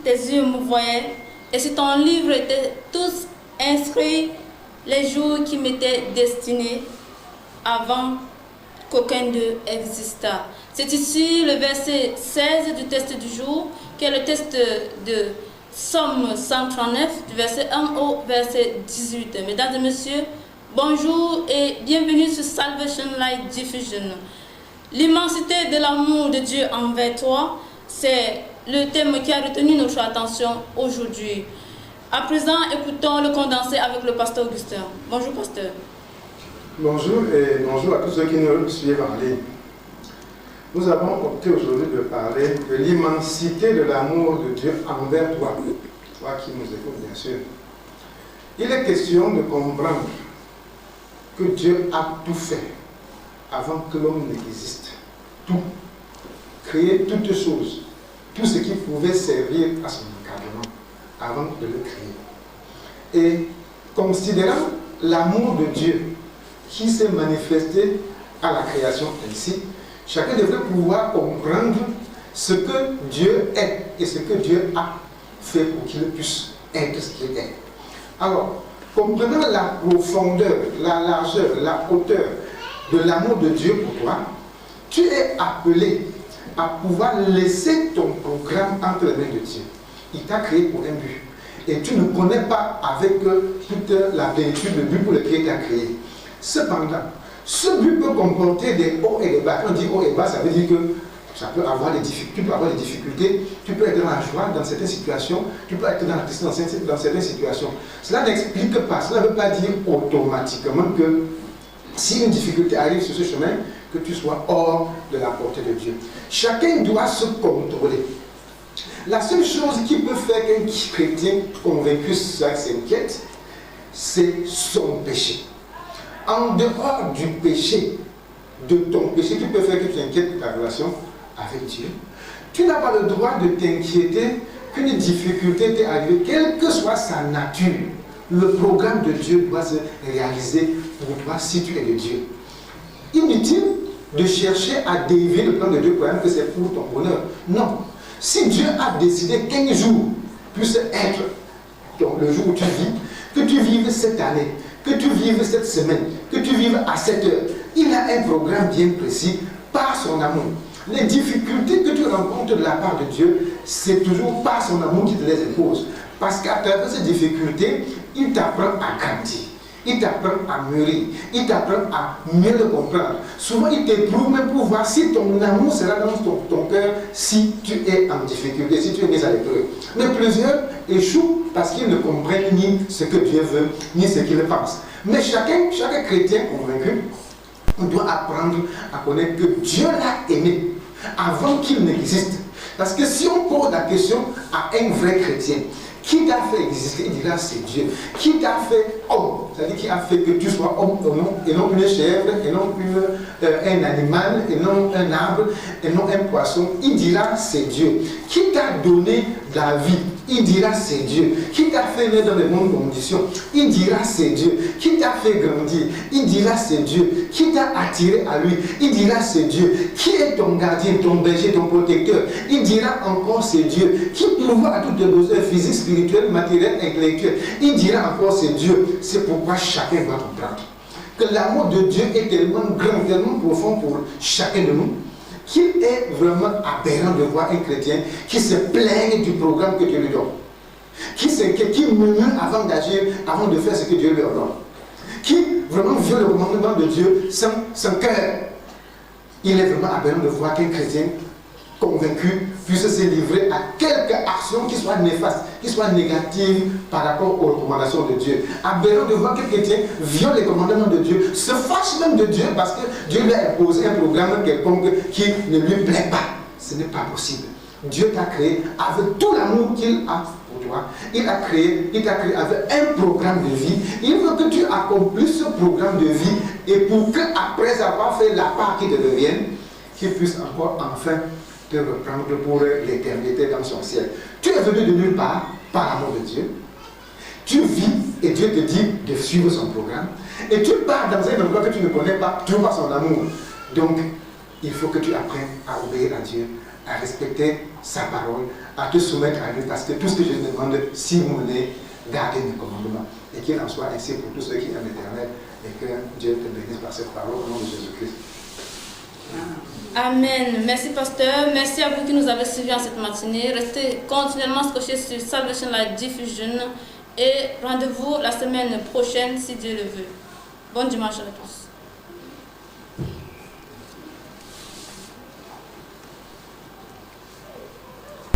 tes yeux me voyaient, et si ton livre était tous inscrits les jours qui m'étaient destinés avant qu'aucun d'eux existât. C'est ici le verset 16 du test du jour, qui est le test de Somme 139, du verset 1 au verset 18. Mesdames et messieurs, bonjour et bienvenue sur Salvation Light Diffusion. L'immensité de l'amour de Dieu envers toi, c'est le thème qui a retenu notre attention aujourd'hui. À présent, écoutons le condensé avec le pasteur Augustin. Bonjour, pasteur. Bonjour et bonjour à tous ceux qui nous suivent en ligne. Nous avons opté aujourd'hui de parler de l'immensité de l'amour de Dieu envers toi, toi qui nous écoutes bien sûr. Il est question de comprendre que Dieu a tout fait avant que l'homme n'existe. Tout. Créer toutes choses, tout ce qui pouvait servir à son encadrement avant de le créer. Et considérant l'amour de Dieu qui s'est manifesté à la création ainsi, chacun devrait pouvoir comprendre ce que Dieu est et ce que Dieu a fait pour qu'il puisse être ce qu'il est. Alors, comprenant la profondeur, la largeur, la hauteur de l'amour de Dieu pour toi, tu es appelé à pouvoir laisser ton programme entre les mains de Dieu. Il t'a créé pour un but. Et tu ne connais pas avec toute la plénitude le but pour lequel il t'a créé. Cependant, ce but peut comporter des hauts et des bas. Quand on dit haut et bas, ça veut dire que ça peut avoir des difficultés, tu peux avoir des difficultés, tu peux être dans la joie dans certaines situations, tu peux être dans la tristesse dans certaines situations. Cela n'explique pas, cela ne veut pas dire automatiquement que si une difficulté arrive sur ce chemin, que tu sois hors de la portée de Dieu. Chacun doit se contrôler. La seule chose qui peut faire qu'un chrétien convaincu s'inquiète, c'est son péché. En dehors du péché, de ton péché, qui peut faire que tu inquiètes ta relation avec Dieu, tu n'as pas le droit de t'inquiéter qu'une difficulté t'est arrivée, quelle que soit sa nature. Le programme de Dieu doit se réaliser pour toi si tu es de Dieu. Inutile de chercher à dévier le plan de Dieu croyant que c'est pour ton bonheur. Non. Si Dieu a décidé qu'un jour puisse être le jour où tu vis, que tu vives cette année, que tu vives cette semaine, que tu vives à cette heure, il a un programme bien précis par son amour. Les difficultés que tu rencontres de la part de Dieu, c'est toujours par son amour qui te les impose. Parce qu'à travers ces difficultés, il t'apprend à grandir. Il t'apprend à mûrir, il t'apprend à mieux le comprendre. Souvent, il t'éprouve même pour voir si ton amour sera dans ton cœur, si tu es en difficulté, si tu es mis à l'épreuve. Mais plusieurs échouent parce qu'ils ne comprennent ni ce que Dieu veut, ni ce qu'il pense. Mais chaque chrétien convaincu, on doit apprendre à connaître que Dieu l'a aimé avant qu'il n'existe. Parce que si on pose la question à un vrai chrétien, qui t'a fait exister? Il dira c'est Dieu. Qui t'a fait homme? C'est-à-dire qui a fait que tu sois homme et non une chèvre, et non un animal, et non un arbre, et non un poisson. Il dira c'est Dieu. Qui t'a donné la vie? Il dira c'est Dieu. Qui t'a fait naître dans les bonnes conditions? Il dira c'est Dieu. Qui t'a fait grandir? Il dira c'est Dieu. Qui t'a attiré à lui? Il dira c'est Dieu. Qui est ton gardien, ton berger, ton protecteur? Il dira encore c'est Dieu. Qui pourvoit à tous tes besoins physiques, spirituels, matériels, intellectuels? Il dira encore c'est Dieu. C'est pourquoi chacun doit comprendre que l'amour de Dieu est tellement grand, tellement profond pour chacun de nous, qu'il est vraiment aberrant de voir un chrétien qui se plaigne du programme que Dieu lui donne, qui s'inquiète, qui murmure avant d'agir, avant de faire ce que Dieu lui ordonne, qui vraiment viole le commandement de Dieu sans cœur. Il est vraiment aberrant de voir qu'un chrétien convaincu puisse se livrer à quelque action qui soit néfaste, qui soit négative par rapport aux recommandations de Dieu. Aberrant de voir qu'un chrétien viole les commandements de Dieu, se fâche même de Dieu parce que Dieu lui a imposé un programme quelconque qui ne lui plaît pas. Ce n'est pas possible. Dieu t'a créé avec tout l'amour qu'il a pour toi. Il t'a créé avec un programme de vie. Il veut que tu accomplisses ce programme de vie et pour qu'après avoir fait la part qui te revienne, qu'il puisse encore enfin te reprendre pour l'éternité dans son ciel. Tu es venu de nulle part par l'amour de Dieu. Tu vis et Dieu te dit de suivre son programme. Et tu pars dans un endroit que tu ne connais pas, tu vois son amour. Donc, il faut que tu apprennes à obéir à Dieu, à respecter sa parole, à te soumettre à Dieu, parce que tout ce que je te demande, si vous voulez, gardez mes commandements. Et qu'il en soit ainsi pour tous ceux qui aiment l'Éternel, et que Dieu te bénisse par cette parole au nom de Jésus-Christ. Amen. Merci pasteur. Merci à vous qui nous avez suivis en cette matinée. Restez continuellement scotchés sur Salvation Life Diffusion et rendez-vous la semaine prochaine si Dieu le veut. Bon dimanche à tous.